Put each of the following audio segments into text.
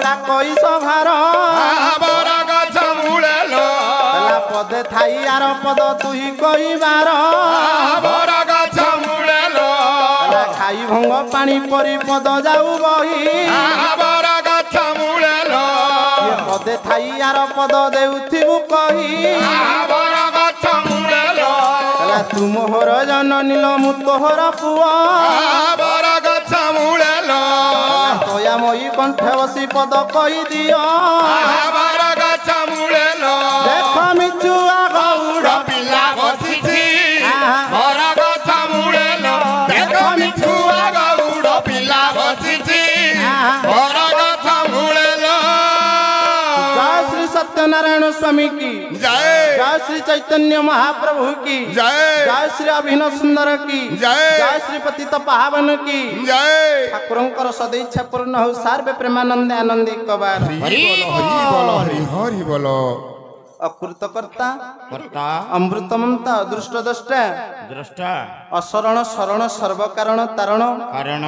मोरा कोई सभार बरा गछ मूले लो पदे थाई आर पद तुही कहिबार बरा गछ मूले लो खाई भंग पानी परी पद जाऊ बही बरा गछ मूले लो पदे थाई आर पद देउथिबु कही बरा गछ मूले लो तू मोहर जननी लो मु तोहर पुआ बरा गछ मूले लो तया मई कंठे बसी पद कही दियो बरा गछ मूले लो देख मिचुआ गौड़ पिला बसिछि बरा गछ मूले लो देख मिचुआ गौड़ पिला बसिछि बरा गछ मूले लो जय श्री सत्यनारायण स्वामी की जय जय श्री चैतन्य महाप्रभु की जय जय श्री अभिनव सुंदर की जय जय श्री पतित पावन की जय ठाकुरंकर सदैच्छा पूर्ण हो सार्वे प्रेमानंदे आनंदे कबार हरि बोलो हरि बोलो अकृतकर्ता कर्ता अमृतमंता अदृष्ट दृष्टा द्रष्टा अशरण शरण सर्वकारण तारण कारण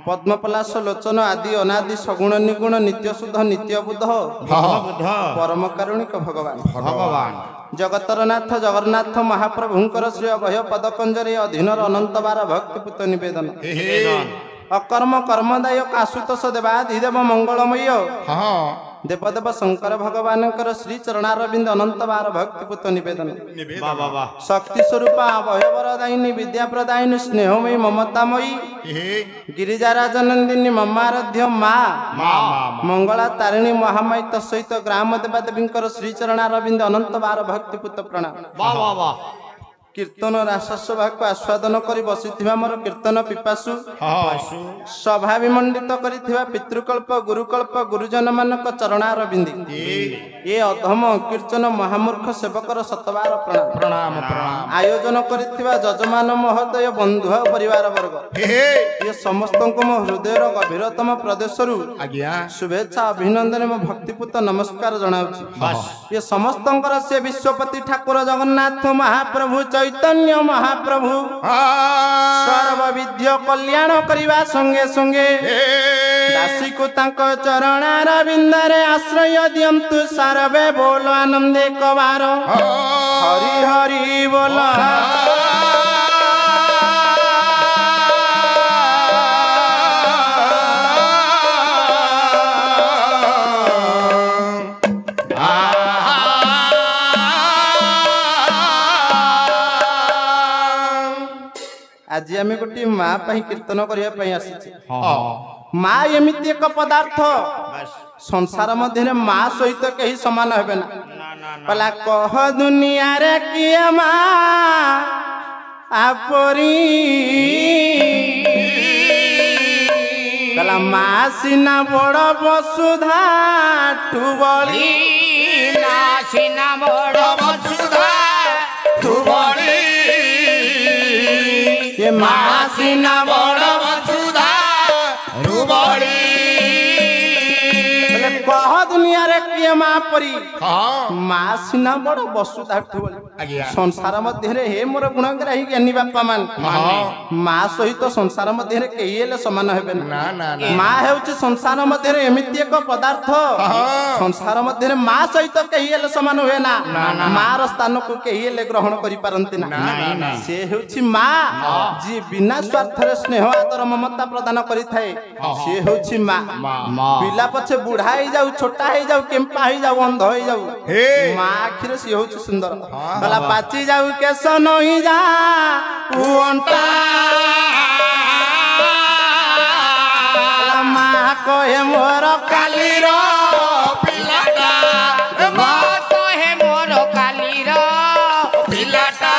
पद्मपलाश लोचन आदि अनादि सगुण निगुण नित्य शुद्ध नित्य बुद्ध बुद्ध परम कारुणिक भगवान भगवान जगतर नाथ जगन्नाथ महाप्रभुंकर श्री अभय पदकंजरे अधीनर अनंत बार भक्तिपूत निवेदन अकर्म कर्मदायक आशुतोष देवाधिदेव मंगलमय देवदेव शंकर भगवान श्री चरणारविंद अनंत बार भक्तिपूत निवेदन शक्ति स्वरूप अभयवरदायिनी विद्या प्रदायिनी स्नेहमयी ममतामयी गिरिजाराजनंदिनी ममाराध्य माँ मंगला तारिणी महामाई तत्सहित ग्राम देवादेवी श्री चरणारविंद अनंत बार भक्तिपूत प्रणाम कीर्तन रासस्वभा को आस्वादन कर बसी मोर कीर्तन पिपासु सभा विमंडित करिथिबा पितृकल्प गुरुकल्प गुरुजन मानक चरणारविंद ये अधम कीर्तन महामूर्ख सेवकर शतबार प्रणाम आयोजन करिथिबा जजमान महोदय बंधु परिवार वर्ग ये समस्त मो हृदय गभीरतम प्रदेश शुभेच्छा अभिनंदन मो भक्तिपूत नमस्कार जनाउछि ये समस्त से विश्वपति ठाकुर जगन्नाथ महाप्रभु चैतन्य महाप्रभु सर्वविद्य कल्याण करने संगे संगे दासी को तांको चरणारविंदरे आश्रय दियंतु सारवे बोल आनंदे कबार हरि हरि बोल आज आम गोटे माँ कीर्तन करने माँ एमती एक पदार्थ संसार मध्य माँ सहित कहीं सामान हे ना पला कह दुनिया रे किए माँ आपरी माँ सीना बड़ वसुधा टुबली सीना बड़ वसुधा तुबली ये माँ सीना बड़ वसुधा रुबली कह दुनिया रे किए माँ परी माँ सीना बड़ वसुधा संसार मध्य हे मोर गुणग्राही ज्ञानी बापा मान माँ सहित संसार मध्य कही सामान हे माँ हूँ संसार मध्य एमती एक पदार्थ संसार मध्य माँ सहित कही सामान हुए ना माँ स्थान को कही ग्रहण करपारती ना से हूँ माँ जी बिना स्वार्थ स्नेह आदर ममता प्रदान करें सी हूँ माँ पिला पछे बुढ़ा ही जाऊ छोटा ही जाऊ केम्पा ही जाऊ अंध ही जाऊ माँ आखिर सी हूँ सुंदर गला पाची जाऊ केस नहीं जा माँ कहे मोर कालीर पिलाटा माँ कहे मोर कालीर पिलाटा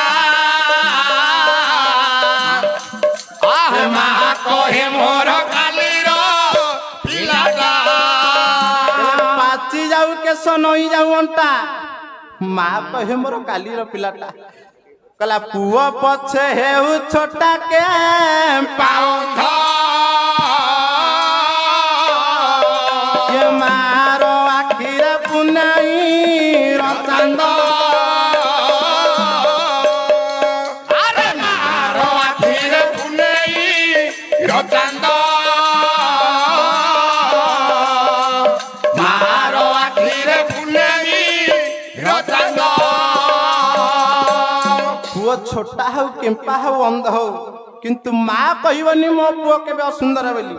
माँ कहे मोर कालीर पिलाटा पाची जाऊ केस नहीं जाऊ अंटा माँ कहे मोर कालीर पिलाटा कला पुआ पछे हेउ छोटा के पाउंध ये मारो आखिरे पुनाई रचांद अरे मारो आखिरे पुनेई रचांद छोटा हो केम्पा हो अंध हो किंतु माँ कहबनी मो पुओ केबे असुंदर बोली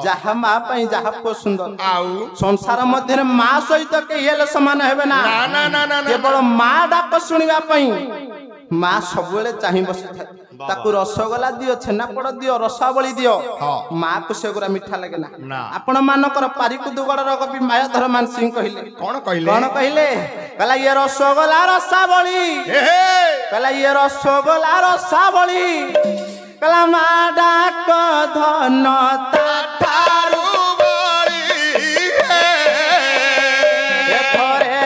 जहा माँ पई जहा पुओ सुंदर आउ संसार मध्य माँ सहित केही हेले समान हेबे ना ना ना ना केवल माँ डाक शुणा माँ सब चाह बसी ताकू रसगोला दियो छेनापोड़ दियो रसावली दियो माँ को सेगुरा मिठा लगे ना आपण मानकर पारिकुदुगड़ कवि मायाधर मान सिंह कहले कौन कहले कहला ये रसगोला रसावली कहला ये रसगोला रसावली कहला माँ डाक धन ताठारू बड़ी थोरे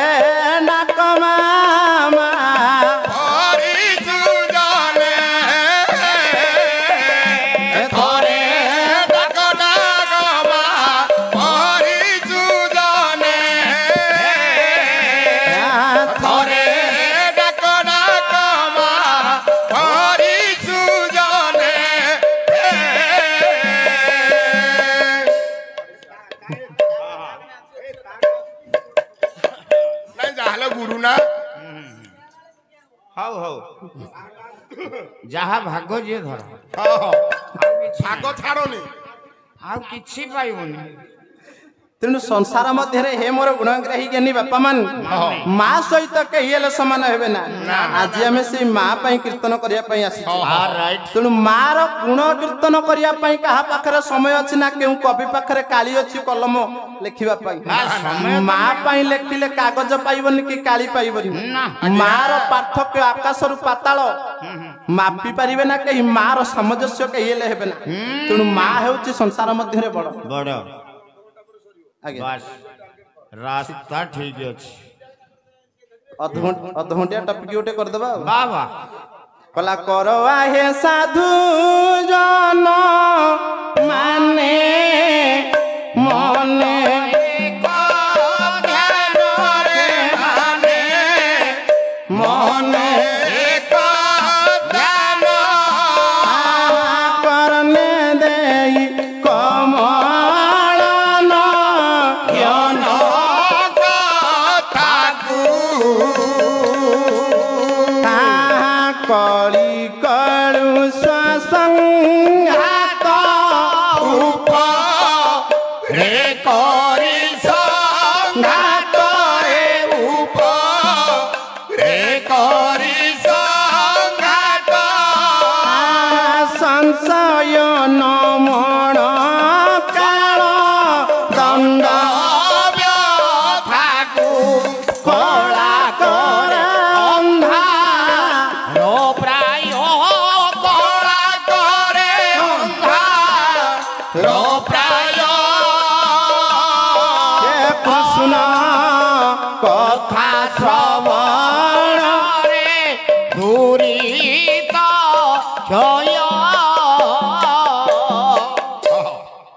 डाक मामा हरि सुजाने थोरे डाक डाक हरि सुजाने थोरे डाक डाक हरि सुजाने नहीं जाहलो गुरु ना ହଉ ହଉ ଯାହା ଭାଗ ଯିଏ ଧର भाग छाड़ोनी ଆଉ କିଛି ପାଇବନି तेणु संसार मध्य हे मोर गुणग्राही ज्ञानी बापा मान माँ सहित कही हेले समान हेबे ना आज आम से माँ पई कीर्तन करिया पई आसी तेणु माँ रो गुण कीर्तन करिया पई कहा पाखरे समय अछि ना केउ कवि पाखरे काली अछि कलम लेखिबा पई माँ पई लेखिले कागज पाइबनी कि काली पाइबनी माँ रो पार्थक्य आकाश रु पाताल मापी पारिबे ना कही माँ रो सामंजस्य कही हेले हेबे ना तेणु माँ हेउछि संसार मध्य बड़ ବଡ଼ आगे ବାସ୍ ରାସ୍ତା ଠିକ ଅଛି अधघंटिया टपिक गोटे करदेबा ବାଃ ବାଃ कला करवा हे साधु जन माने मने मने करने देई कमलन यन कली करू ससंगात रे करी संघात रे करी संघात संशय नमण काल दंड व्यथाकु कला कर अंधा नो ପ୍ରାୟ कला करे अंधा रो प्राय कृष्ण कथा श्रवण ରେ ଦୂରିତ କ୍ଷୟ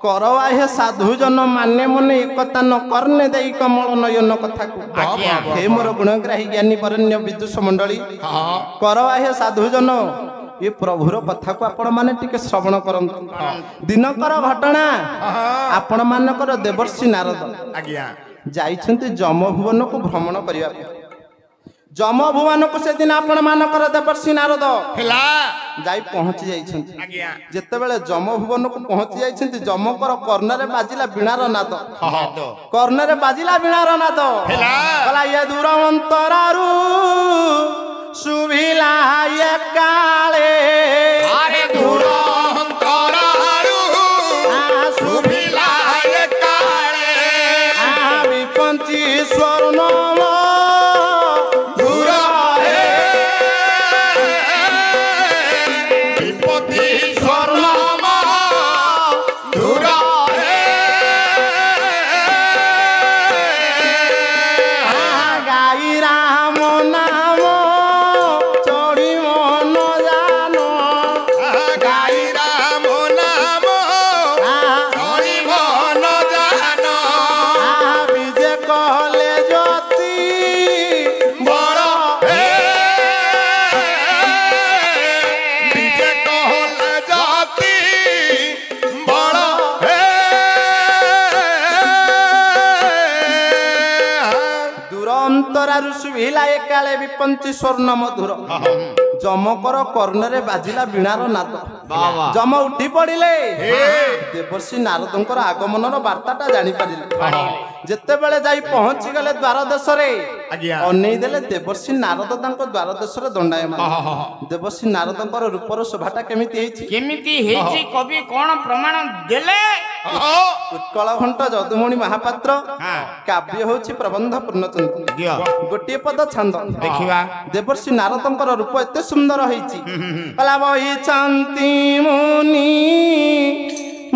करवा हे साधु जन माने मने एकता न करने देई कमल नयन कथा को हे मोर गुणग्राही ज्ञानी वरण्य विदुष मंडली करवा हे साधु जन ये प्रभुर कथा को आपण माने टिके श्रवण करंतु दिनकर घटना आपण मानकर देवर्षि नारद आज्ञा जाइछन्ति जम भुवन को भ्रमण करिया जम भुवन को से दिन आपण मानकर देवर्षि नारद हेला जाई पहुंची जाइछन्ति आज्ञा जेतेबेले जम भुवन को पहुंची जाइछन्ति जमकर कर्णरे बाजिला बीणार नाद कर्णरे बाजिला बीणार नाद हेला कला ये दूर अंतरारु सुभिला ये काले आरे दूर अंतरारु सुभिला सुभिलाय काळे विपंची स्वर्ण दूर हे विपत्ति स्वर्णम दूर हे गाई राम नाम चढ़ी मन जानो गाई राम नाम हरि मन जान विजय कहले ज्योति बड़ हे विजय कहल जाति बड़ हे दूर अंतरारु सुभिला एकाले विपंची स्वर्ण मधुर ଯମକର କର୍ଣ୍ଣରେ ବାଜିଲା ବୀଣାର ନାଦ। ଯମ ଉଠି ପଡ଼ିଲେ ଦେବର୍ଷି ନାରଦଙ୍କର ଆଗମନର ବାର୍ତ୍ତାଟା ଜାଣିପାରିଲେ। ଯେତେବେଳେ ଯାଇ ପହଞ୍ଚିଗଲେ ଦ୍ୱାର ଦେଶରେ ଅନେଇ ଦେଲେ ଦେବର୍ଷି ନାରଦ ତାଙ୍କ ଦ୍ୱାର ଦେଶରେ ଦଣ୍ଡାୟମାନ। ଦେବର୍ଷି ନାରଦଙ୍କର ରୂପର ଶୋଭାଟା କେମିତି ହେଇଛି କବି କଣ ପ୍ରମାଣ ଦେଲେ? ଉତ୍କଳ ଘଣ୍ଟ ଯଦୁମଣି ମହାପାତ୍ର କାବ୍ୟ ହେଉଛି ପ୍ରବନ୍ଧ ପୂର୍ଣ୍ଣଚନ୍ଦ୍ର। ଗୋଟିଏ ପଦ ଛାନ୍ଦ ଦେଖିବା। ଦେବର୍ଷି ନାରଦଙ୍କର ରୂପ ଏତେ ସୁନ୍ଦର ହେଇଛି। ବହିଛନ୍ତି ମୁନି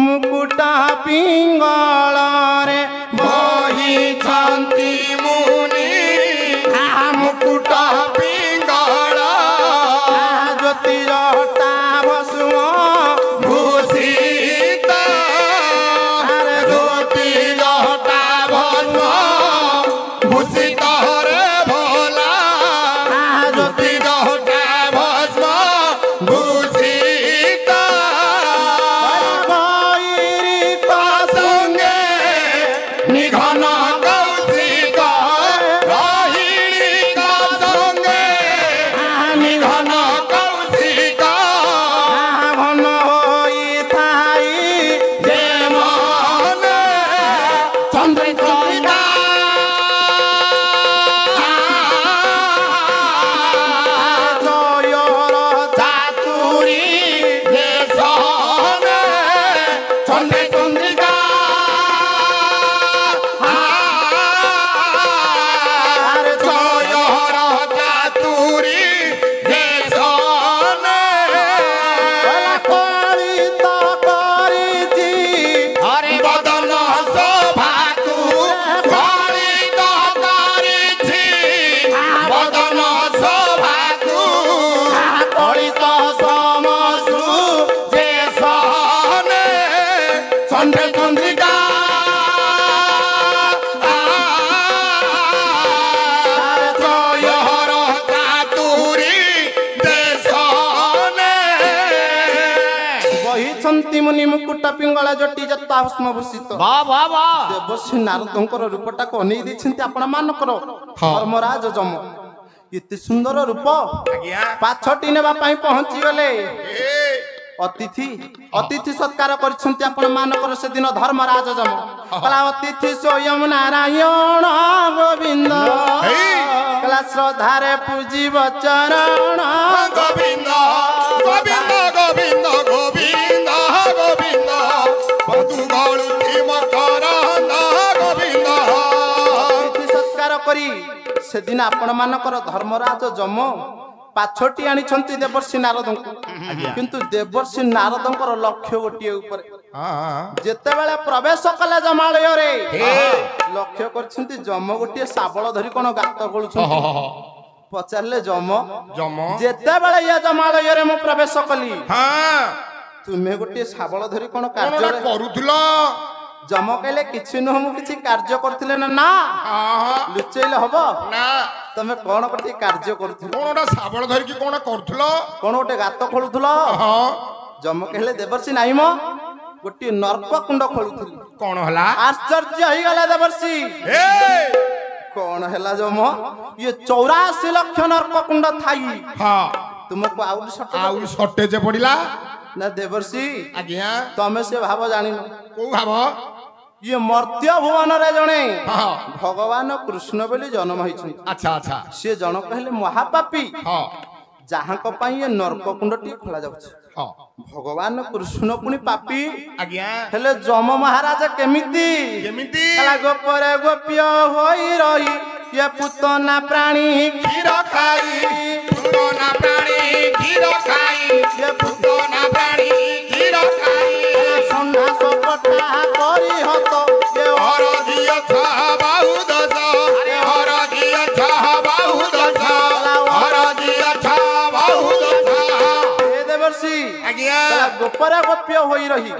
ମୁକୁଟ ପିଙ୍ଗଳରେ ବହିଛନ୍ତି ମୁନି ମୁକୁଟ ପିଙ୍ଗଳ ଜ୍ୟୋତି ଜଟା ଭସ୍ମ ଭୂଷିତ ଜ୍ୟୋତି ଜଟା ଭସ୍ମ ଭୂଷିତ ରେ ଭୋଲା ଜ୍ୟୋତି ଜଟା ଭସ୍ମ ଭୂଷିତ ସଙ୍ଗେ ନିଘନ କୌଶିକ ରହିଳିଙ୍କ ସଙ୍ଗେ ନିଘନ କୌଶିକ ଘନ ହୋଇଥାଇ ଯେ ମନେ ଚନ୍ଦ୍ରିକା ଜୟର ଚାତୁରୀ ଦେଶନେ ଚନ୍ଦ୍ରିକା ଜୟର ଚାତୁରୀ ଦେଶନେ କଳିତ କରିଛି ହରି ବଦନ ଶୋଭାକୁ କଳିତ କରିଛି ବଦନ ଶୋଭାକୁ କଳିତ ସମସୁ ଯେ ସନେ ଚନ୍ଦ୍ରିକା ଜୟର ଚାତୁରୀ ଦେଶନେ ବହିଛନ୍ତି ମୁନି ମୁକୁଟ ପିଙ୍ଗଳ ଜଟି ଯଥା ଭସ୍ମଭୂଷିତ। ଦେବର୍ଷି ନାରଦଙ୍କର ରୂପଟାକୁ ଅନେଇ ଦେଇଛନ୍ତି ଆପଣ ମାନଙ୍କର ଧର୍ମରାଜ ଯମ। ଏତେ ସୁନ୍ଦର ରୂପ ପାଛଟି ନେବା ପାଇଁ ପହଞ୍ଚିଗଲେ। ଅତିଥି ସତ୍କାର କରିଛନ୍ତି ଆପଣ ମାନଙ୍କର ସେଦିନ ଧର୍ମରାଜ ଯମ। କଲା ଅତିଥି ସ୍ୱୟଂ ନାରାୟଣ ଗୋବିନ୍ଦ କଲା ଶ୍ରଦ୍ଧାରେ ପୂଜିବ ଚରଣ ଗୋବିନ୍ଦ ଗୋବିନ୍ଦ ଗୋବିନ୍ଦ ଗୋବିନ୍ଦ ଗୋବିନ୍ଦ ବନ୍ଧୁ ଗଳୁଛି ମକରନ୍ଦ ଗୋବିନ୍ଦ ଅତିଥି ସତ୍କାର କରି ସେଦିନ ଆପଣ ମାନଙ୍କର ଧର୍ମରାଜ ଯମ ପାଛଟି ଆଣିଛନ୍ତି ଦେବର୍ଷି ନାରଦଙ୍କୁ। କିନ୍ତୁ ଦେବର୍ଷି ନାରଦଙ୍କର ଲକ୍ଷ୍ୟ ଗୋଟିଏ ଉପରେ। ଯେତେବେଳେ ପ୍ରବେଶ କଲେ ଜମାଳୟରେ ଲକ୍ଷ୍ୟ କରିଛନ୍ତି ଯମ ଗୋଟିଏ ଶାବଳ ଧରି କଣ ଗାତ ଖୋଳୁଛନ୍ତି। ପଚାରିଲେ ଯମ ଯେତେବେଳେ ଏ ଜମାଳୟରେ ମୁଁ ପ୍ରବେଶ କଲି ତୁମେ ଗୋଟିଏ ଶାବଳ ଧରି କଣ କାର୍ଯ୍ୟ କରୁଥିଲ? ଯମ କହିଲେ କିଛି ନୁହଁ ମୁଁ କିଛି କାର୍ଯ୍ୟ କରୁଥିଲେ ନା ଲୁଚେଇଲେ ହବ ନା ତମେ କଣ ଗୋଟିଏ କାର୍ଯ୍ୟ କରୁଥିଲ? କଣ ଗୋଟେ ଶାବଳ ଧରିକି କଣ କରୁଥିଲ? କଣ ଗୋଟେ ଗାତ ଖୋଳୁଥିଲ? ଯମ କହିଲେ ଦେବର୍ଷି ନାହିଁ ମ ଗୋଟିଏ ନର୍କ କୁଣ୍ଡ ଖୋଳୁଥିଲି। କଣ ହେଲା? ଆଶ୍ଚର୍ଯ୍ୟ ହେଇଗଲା ଦେବର୍ଷି। କଣ ହେଲା ଯମ? ଇଏ 84 ଲକ୍ଷ ନର୍କ କୁଣ୍ଡ ଥାଇ ତୁମକୁ ଆହୁରି ସଟେଜ ପଡିଲା ନା ଦେବର୍ଷି? ଆଜ୍ଞା ତମେ ସେ ଭାବ ଜାଣିନ। କୋଉ ଭାବ? ଇଏ ମର୍ତ୍ୟ ଭୁବନରେ ଜଣେ ଭଗବାନ କୃଷ୍ଣ ବୋଲି ଜନ୍ମ ହେଇଛନ୍ତି। ଆଚ୍ଛା ଆଚ୍ଛା ସିଏ ଜଣକ ହେଲେ ମହାପାପୀ ଯାହାଙ୍କ ପାଇଁ ଏ ନର୍କ କୁଣ୍ଡଟି ଖୋଲା ଯାଉଛି। ଭଗବାନ କୃଷ୍ଣ ପୁଣି ପାପୀ ଆଜ୍ଞା ହେଲେ ଯମ ମହାରାଜ କେମିତି ଗୋପରେ ଗୋପ୍ୟ ହୋଇ ରହି ଇଏ ପୁତନା ପ୍ରାଣୀ କ୍ଷୀର ଖାଇ ପୁତନା ପ୍ରାଣୀ କ୍ଷୀର ଖାଇ ପୁତନା ପ୍ରାଣୀ କ୍ଷୀର ଖାଇ ସନ୍ନ୍ୟାସ କଟା କରି ହତ ହରଦିଅ ଛା ବାହୁ ଦଶ ହରଦିଅ ଛା ବାହୁ ଦଶ ହରଦିଅ ଛା ବାହୁ ଦଶ ଦେବର୍ଷି ଆଜ୍ଞା ଗୋପରେ ଗୋପ୍ୟ ହୋଇ ରହି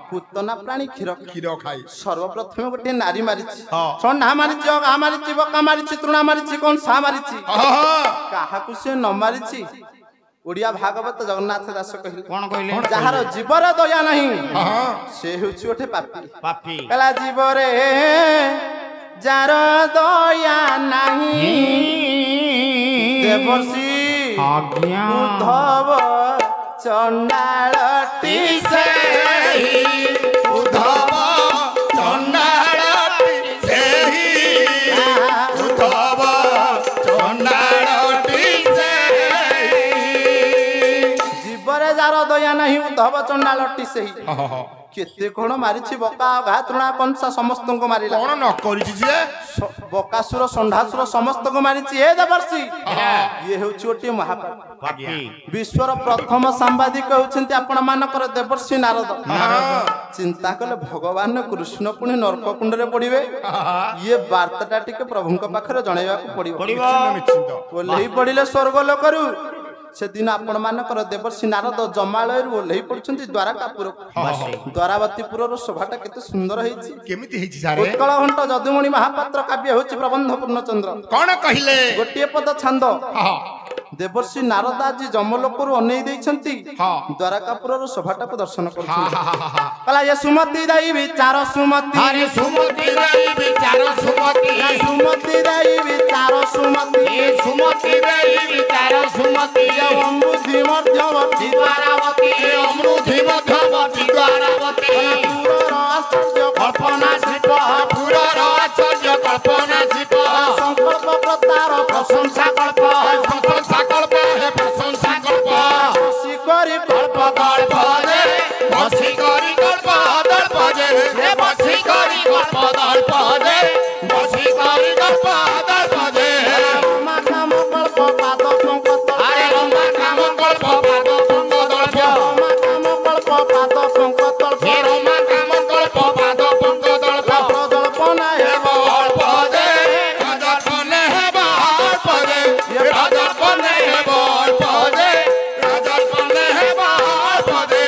ପୁତନା ପ୍ରାଣୀ କ୍ଷୀର ଖାଇ ସର୍ବପ୍ରଥମେ ଗୋଟିଏ ନାରୀ ମାରିଛି। ଷଣ୍ଢା ମାରିଛି, ଅଘା ମାରିଛି, ବକା ମାରିଛି, ତୃଣା ମାରିଛି, କଂସା ମାରିଛି। କାହାକୁ ସେ ନ ମାରିଛି ଓଡିଆ ଭାଗବତ ଜଗନ୍ନାଥ ଦାସ କହିଲେ କଣ କହିଲେ? ଯାହାର ଜୀବର ଦୟା ନାହିଁ ସେ ହେଉଛି ଗୋଟେ ପାପୀ। କହିଲା ଜୀବରେ ଯାର ଦୟା ନାହିଁ ଦେବର୍ଷି ଆଜ୍ଞା ଉଦ୍ଧବ ଚଣ୍ଡାଳଟି ସେହି ଉଦ୍ଧବ ଚଣ୍ଡାଳଟି ସେହି ଉଦ୍ଧବ ଚଣ୍ଡାଳଟି ସେହି ଜୀବରେ ଯାର ଦୟା ନାହିଁ ଉଦ୍ଧବ ଚଣ୍ଡାଳଟି ସେହି କେତେ କଣ ମାରିଛି ବକା ଘା ତୃଣା କଂସା ସମସ୍ତଙ୍କୁ ମାରିଲା କଣ ନ କରିଛି ଯେ ବକାସୁର ଷଣ୍ଢାସୁର ସମସ୍ତଙ୍କୁ ମାରିଛି ଏ ଦେବର୍ଷି ଇଏ ହେଉଛି ଗୋଟିଏ ମହାପାପ ବିଶ୍ୱର ପ୍ରଥମ ସାମ୍ବାଦିକ ହେଉଛନ୍ତି ଆପଣ ମାନଙ୍କର ଦେବର୍ଷି ନାରଦ ଚିନ୍ତା କଲେ ଭଗବାନ କୃଷ୍ଣ ପୁଣି ନର୍କ କୁଣ୍ଡରେ ପଡିବେ ଇଏ ବାର୍ତ୍ତାଟା ଟିକେ ପ୍ରଭୁଙ୍କ ପାଖରେ ଜଣେଇବାକୁ ପଡିବ ଓହ୍ଲେଇ ପଡିଲେ ସ୍ୱର୍ଗ ଲୋକରୁ ସେଦିନ ଆପଣ ମାନଙ୍କର ଦେବର୍ଷି ନାରଦ ଜମାଳୟରୁ ଓହ୍ଲେଇ ପଡୁଛନ୍ତି ଦ୍ୱାରକାପୁରକୁ ଦ୍ୱାରାବତୀପୁରର ଶୋଭାଟା କେତେ ସୁନ୍ଦର ହେଇଛି କେମିତି ହେଇଛି ସାରେ ଉତ୍କଳ ଘଣ୍ଟ ଯଦୁମଣି ମହାପାତ୍ର କାବ୍ୟ ହେଉଛି ପ୍ରବନ୍ଧ ପୂର୍ଣ୍ଣଚନ୍ଦ୍ର କଣ କହିଲେ ଗୋଟିଏ ପଦ ଛାନ୍ଦ ଦେବର୍ଷି ନାରଦ ଆଜି ଜମଲୋକରୁ ଅନେଇ ଦେଇଛନ୍ତି ଦ୍ୱାରକାପୁରର ଶୋଭାଟାକୁ ଦର୍ଶନ କରୁଛନ୍ତି କହିଲା ଏ ସୁମତି ଦେଇ ବିଚାର ସୁମତି ଆରେ ସୁମତି ଦେଇ ବିଚାର ସୁମତି ସୁମତି ଦେଇ ବିଚାର ସୁମତି ସୁମତି ଦେଇ ବିଚାର ସୁମତି ଅମୃତି ମଧ୍ୟବର୍ତ୍ତୀ ଦ୍ୱାରାବତୀ ଅମୃତି ମଧ୍ୟବର୍ତ୍ତୀ ଦ୍ୱାରାବତୀ ପୁରର ଆଶ୍ଚର୍ଯ୍ୟ କଳ୍ପନା ଶିଳ୍ପ ପୁରର ଆଶ୍ଚର୍ଯ୍ୟ କଳ୍ପନା ଶିଳ୍ପ ସଂକଳ୍ପ ପ୍ରତାର ପ୍ରଶଂସା କଳ୍ପ ପ୍ରଶଂସା କଳ୍ପ ହେ ପ୍ରଶଂସା କଳ୍ପ ବସି କରି କଳ୍ପ କଳ୍ପ ଯେ ବସି କରି କଳ୍ପ ଦଳ୍ପ ଯେ ବସି କରି କଳ୍ପ ଦଳ୍ପ ଯେ ବସି କରି କଳ୍ପ ଦଳ୍ପ ଯେ ରମା କାମ କଳ୍ପ ପାଦ ପଙ୍କତ ଆରେ ରମା କାମ କଳ୍ପ ପାଦ ପଙ୍କ ଦଳ୍ପ ରମା କାମ କଳ୍ପ ପାଦ ପଙ୍କତ ହେ ରମା କାମ କଳ୍ପ ପାଦ ପଙ୍କ ଦଳ୍ପ ପ୍ରଜଳ୍ପନା ହେବ ଅଳ୍ପ ଯେ ରାଜର୍ପଣେ ହେବ ଅଳ୍ପ ଯେ ରାଜର୍ପଣେ ହେବ ଅଳ୍ପ ଯେ ରାଜର୍ପଣେ ହେବ ଅଳ୍ପ ଯେ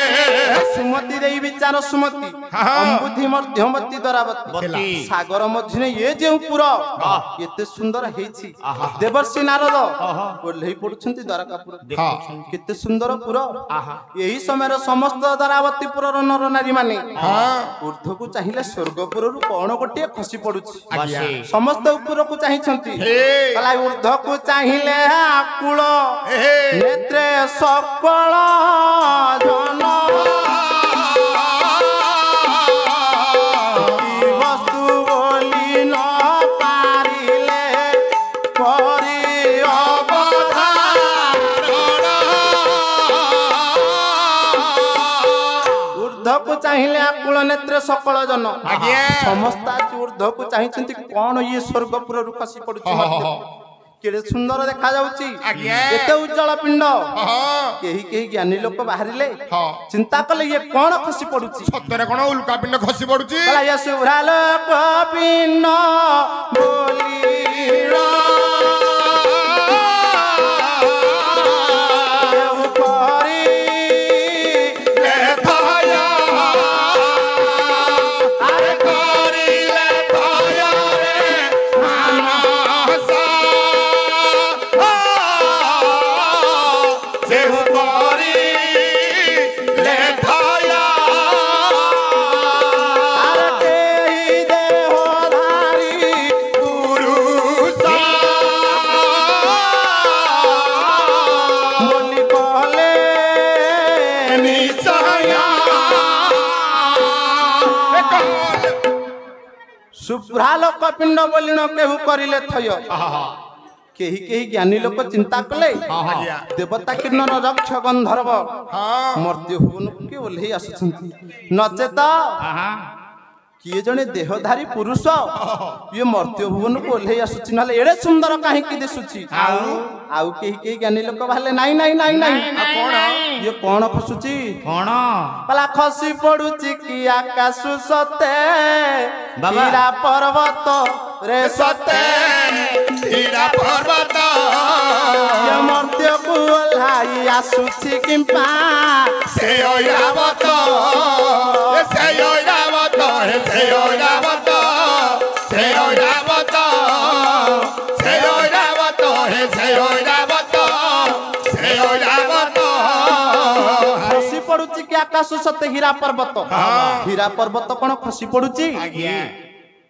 ସୁମତି ଦେଇ ବିଚାର ସୁମତି ଅମ୍ବୁଧି ମଧ୍ୟମତି ଦ୍ୱାରାବତୀ ସାଗର ମଝିରେ ଏ ଯେଉଁ ପୁର କେତେ ସୁନ୍ଦର ହେଇଛି ଦେବର୍ଷି ନାରଦ ଓହ୍ଲେଇ ପଡୁଛନ୍ତି ଦ୍ୱାରକାପୁର କେତେ ସୁନ୍ଦର ପୁର ଏହି ସମୟରେ ସମସ୍ତ ଦ୍ୱାରାବତୀ ପୁରର ନର ନାରୀ ମାନେ ଊର୍ଦ୍ଧ୍ୱକୁ ଚାହିଁଲେ ସ୍ୱର୍ଗପୁରରୁ କଣ ଗୋଟିଏ ଖସି ପଡୁଛି ସମସ୍ତ ଉପରକୁ ଚାହିଁଛନ୍ତି କହିଲା ଊର୍ଦ୍ଧ୍ୱକୁ ଚାହିଁଲେ ଆକୁଳ ନେତ୍ରେ ସକଳ ଜନ ବସ୍ତୁ ବୋଲି ନ ପାରିଲେ କରି ଊର୍ଦ୍ଧ୍ୱକୁ ଚାହିଁଲେ ଆକୁଳ ନେତ୍ରେ ସକଳ ଜନ ସମସ୍ତ ଆଜି ଊର୍ଦ୍ଧ୍ୱକୁ ଚାହିଁଛନ୍ତି କଣ ଇଏ ସ୍ୱର୍ଗପୁରରୁ ଖସି ପଡୁଛି କେଡେ ସୁନ୍ଦର ଦେଖା ଯାଉଛି ଏତେ ଉଜ୍ଜଳ ପିଣ୍ଡ କେହି କେହି ଜ୍ଞାନୀ ଲୋକ ବାହାରିଲେ ଚିନ୍ତା କଲେ ଇଏ କଣ ଖସି ପଡୁଛି ସତରେ କଣ ଉଲ୍କା ପିଣ୍ଡ ଖସି ପଡୁଛି ଇଏ ଶୁଭ୍ରା ଲୋକ ପିଣ୍ଡ ବୋଲି शुभ्रा लोक पिंड बोलिण केहू करिले थय केही केही ज्ञानी लोक चिंता कले देवता किन्नर रक्ष गंधर्व मर्त्य भुवन के ओल्हेई आसुछंती नचेत किए जने देहधारी पुरुष ये मर्त्य भुवन को ओल्हेई आसुछि नले एडे सुंदर काहे कि दिसुछि आउ केही केही ज्ञानी लोक भाले नाही नाही नाही नाही कोन ये कोन खसुछि कोन पला खसी पडुछि कि आकाश सते हीरा पर्वत रे सते हीरा पर्वत ये मर्त्य को ओल्हाई आसुछि किंपा से ओइरावत से ओइरावत से ओइरावत से ओइरावत से ओइरावत से ओइरावत से ओइरावत खसी पडुछि कि आकाश सते हीरा पर्वत कोन खसी पडुछि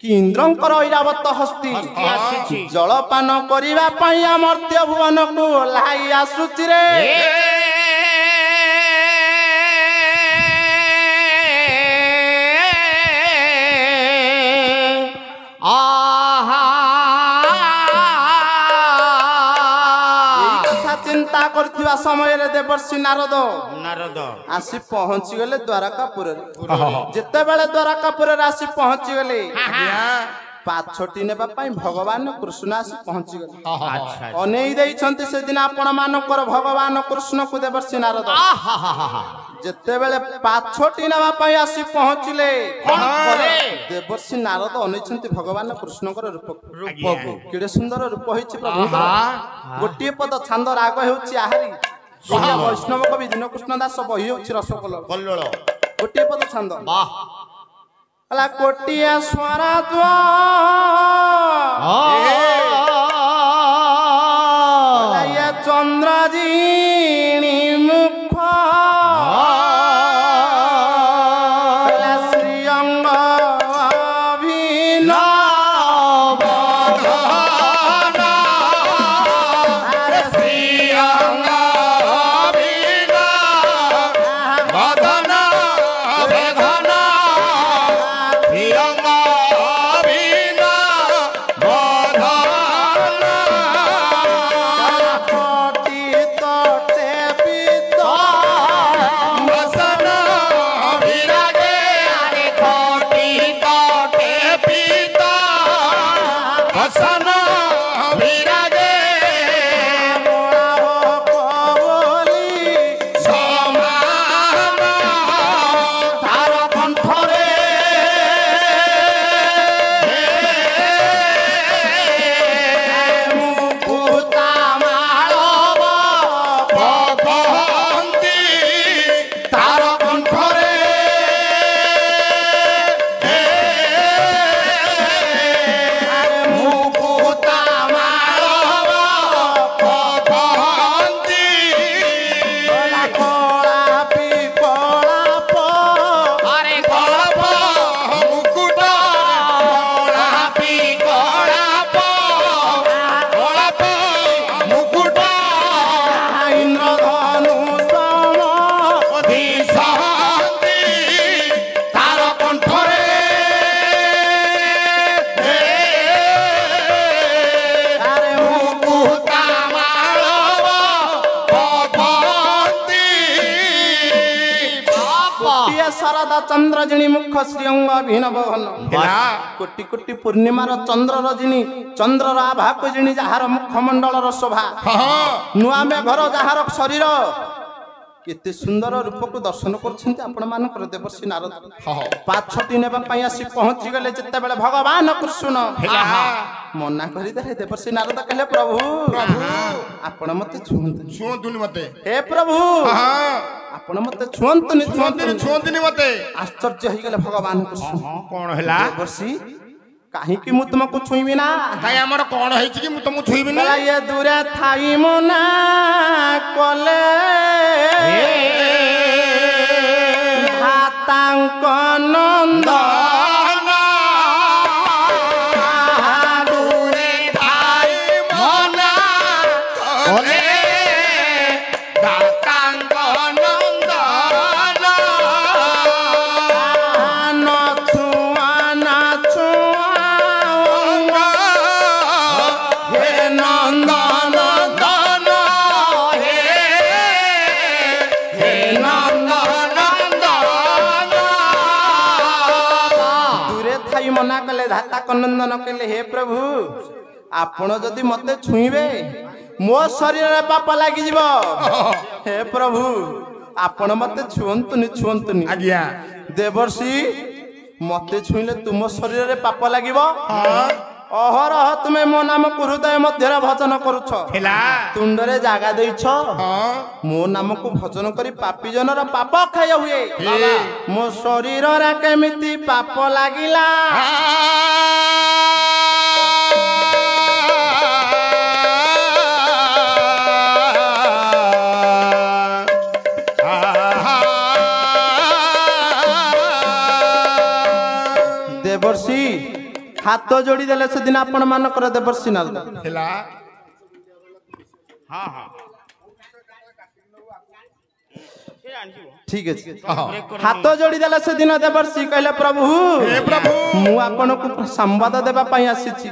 କି ଇନ୍ଦ୍ରଙ୍କର ଐରାବତ ହସ୍ତି ଆସିଛି ଜଳପାନ କରିବା ପାଇଁ ଅମର୍ତ୍ୟ ଭୁବନକୁ ଓହ୍ଲାଇ ଆସୁଛି ରେ ଚିନ୍ତା କରୁଥିବା ସମୟରେ ଦେବର୍ଷି ନାରଦ ଆସି ପହଞ୍ଚିଗଲେ ଦ୍ୱାରକାପୁରରେ ଯେତେବେଳେ ଦ୍ୱାରକାପୁରରେ ଆସି ପହଞ୍ଚିଗଲେ ପାଛଟି ନେବା ପାଇଁ ଭଗବାନ କୃଷ୍ଣ ଆସି ପହଞ୍ଚିଗଲେ ଅନେଇ ଦେଇଛନ୍ତି ସେଦିନ ଆପଣ ମାନଙ୍କର ଭଗବାନ କୃଷ୍ଣକୁ ଦେବର୍ଷି ନାରଦ ଯେତେବେଳେ ପାଛଟି ନେବା ପାଇଁ ଆସି ପହଞ୍ଚିଲେ ଦେବର୍ଷି ନାରଦ ଅନେଇଛନ୍ତି ଭଗବାନ କୃଷ୍ଣଙ୍କର ରୂପକୁ କେଡେ ସୁନ୍ଦର ରୂପ ହେଇଛି ପ୍ରଭୁଙ୍କର ଗୋଟିଏ ପଦ ଛାନ୍ଦ ରାଗ ହେଉଛି ଆହାରି ବୈଷ୍ଣବ କବି ଦୀନକୃଷ୍ଣ ଦାସ ବହି ହେଉଛି ରସକଲ୍ଲୋଳ ଗୋଟିଏ ପଦ ଛାନ୍ଦ ହେଲା କୋଟିଆ ସ୍ୱରାଜ ଚନ୍ଦ୍ରଜିଣୀ ମୁଖ ଶ୍ରୀଅଙ୍ଗ चंद्र जिणी मुख श्रीअंग अभिनव घन कोटि कोटि पूर्णिमार चंद्र रजनी चंद्रर आभा को जिणी जार मुखमंडल शोभा नुआ मेघर जार शरीर केते सुंदर रूप को दर्शन करछन्ते आपण मानकर देवर्षि नारद पाछटी नेबा पई आसी पहुंची गले जत्ते बेले भगवान कृष्ण मना करि दे देवर्षि नारद कहले प्रभु आपण मते छुंतुनी मते हे प्रभु आपण मते छुंतुनी मते आश्चर्य हो गले भगवान कृष्ण कोन हैला देवर्षि काहे कि मु तुमको छुईबी ना काहे हमर कोन है कि मु तुमको छुईबी ना ये दूरे थाई मना कले भातांक नंद दूरे थाई मना कले भातांक नंद मना कले धाता कनंदन कले हे प्रभु आपण जदि मते छुईबे मो शरीर रे पाप लागि जीवो हे प्रभु आपण मते छुअंतुनी आज्ञा देवर्षि मते छुईले तुम शरीर रे पाप लागिबो अहरह तुमे मो नाम को हृदय मध्य भजन करूछ तुंडरे जागा देइछ मो नाम को भजन करी पापी जनर पाप खाय हुए मो शरीर रा केमिति पाप लागिला देवर्षि ହାତ ଯୋଡ଼ି ଦେଲେ ସେଦିନ ଆପଣ ମାନଙ୍କର ଦେବର୍ଷି ନାରଦ ହେଲା ହଁ ହଁ ठीक है हाथ जोड़ी देला से दिन देवर्षि कहले प्रभु हे प्रभु मु आपनको संवाद देबा पई आसीछि